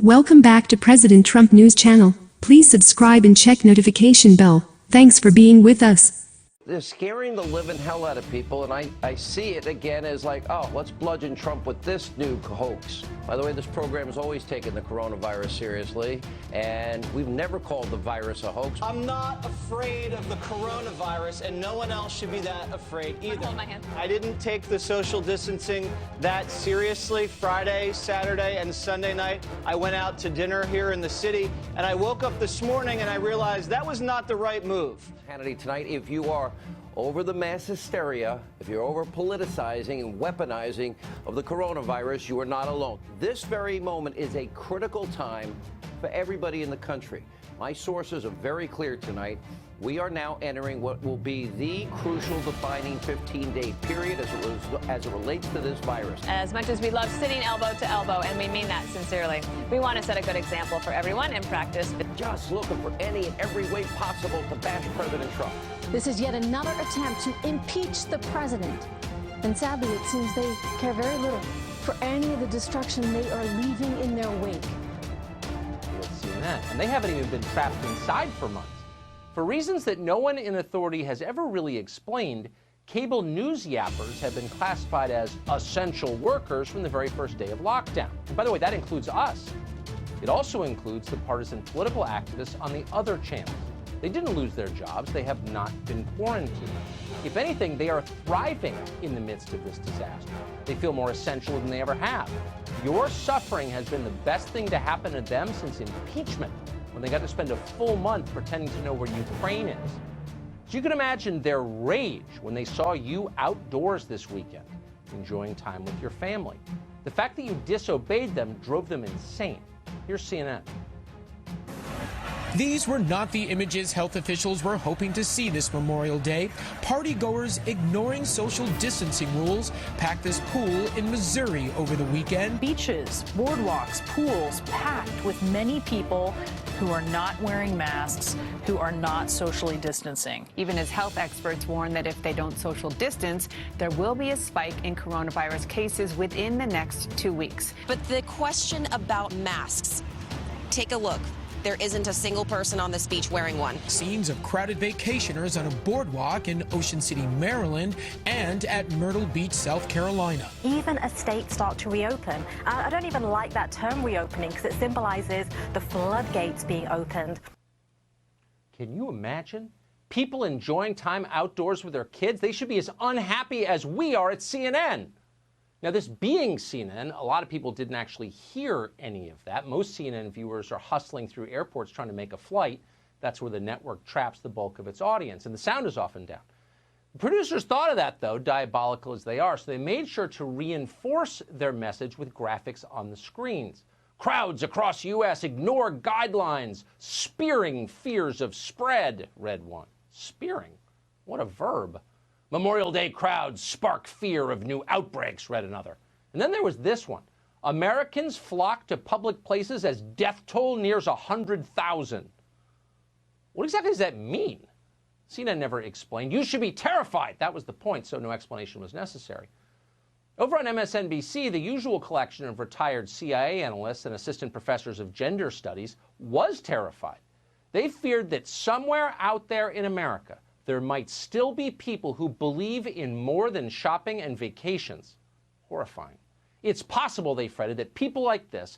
Welcome back to President Trump News Channel. Please subscribe and check notification bell. Thanks for being with us. They're scaring the living hell out of people, and I see it again as like, oh, let's bludgeon Trump with this new hoax. By the way, this program has always taken the coronavirus seriously, and we've never called the virus a hoax. I'm not afraid of the coronavirus, and no one else should be that afraid either. Hold my hand. I didn't take the social distancing that seriously. Friday, Saturday, and Sunday night, I went out to dinner here in the city, and I woke up this morning and I realized that was not the right move. Hannity, tonight, if you are over the mass hysteria, if you're over politicizing and weaponizing of the coronavirus, you are not alone. This very moment is a critical time for everybody in the country. My sources are very clear tonight. We are now entering what will be the crucial defining 15-day period as it relates to this virus. As much as we love sitting elbow to elbow, and we mean that sincerely, we want to set a good example for everyone in practice. Just looking for any and every way possible to bash President Trump. This is yet another attempt to impeach the president. And sadly, it seems they care very little for any of the destruction they are leaving in their wake. With CNN, and they haven't even been trapped inside for months. For reasons that no one in authority has ever really explained, cable news yappers have been classified as essential workers from the very first day of lockdown. And by the way, that includes us. It also includes the partisan political activists on the other channels. They didn't lose their jobs. They have not been quarantined. If anything, they are thriving in the midst of this disaster. They feel more essential than they ever have. Your suffering has been the best thing to happen to them since impeachment, when they got to spend a full month pretending to know where Ukraine is. So you can imagine their rage when they saw you outdoors this weekend, enjoying time with your family. The fact that you disobeyed them drove them insane. Here's CNN. These were not the images health officials were hoping to see this Memorial Day. Partygoers ignoring social distancing rules packed this pool in Missouri over the weekend. Beaches, boardwalks, pools packed with many people who are not wearing masks, who are not socially distancing. Even as health experts warn that if they don't social distance, there will be a spike in coronavirus cases within the next 2 weeks. But the question about masks, take a look. There isn't a single person on this beach wearing one. Scenes of crowded vacationers on a boardwalk in Ocean City, Maryland, and at Myrtle Beach, South Carolina. Even as states start to reopen, I don't even like that term reopening because it symbolizes the floodgates being opened. Can you imagine? People enjoying time outdoors with their kids? They should be as unhappy as we are at CNN. Now, this being CNN, a lot of people didn't actually hear any of that. Most CNN viewers are hustling through airports trying to make a flight. That's where the network traps the bulk of its audience, and the sound is often down. The producers thought of that, though, diabolical as they are, so they made sure to reinforce their message with graphics on the screens. Crowds across U.S. ignore guidelines, spearing fears of spread, read one. Spearing? What a verb. Memorial Day crowds spark fear of new outbreaks, read another. And then there was this one. Americans flock to public places as death toll nears 100,000. What exactly does that mean? CNN never explained. You should be terrified. That was the point, so no explanation was necessary. Over on MSNBC, the usual collection of retired CIA analysts and assistant professors of gender studies was terrified. They feared that somewhere out there in America, there might still be people who believe in more than shopping and vacations. Horrifying. It's possible, they fretted, that people like this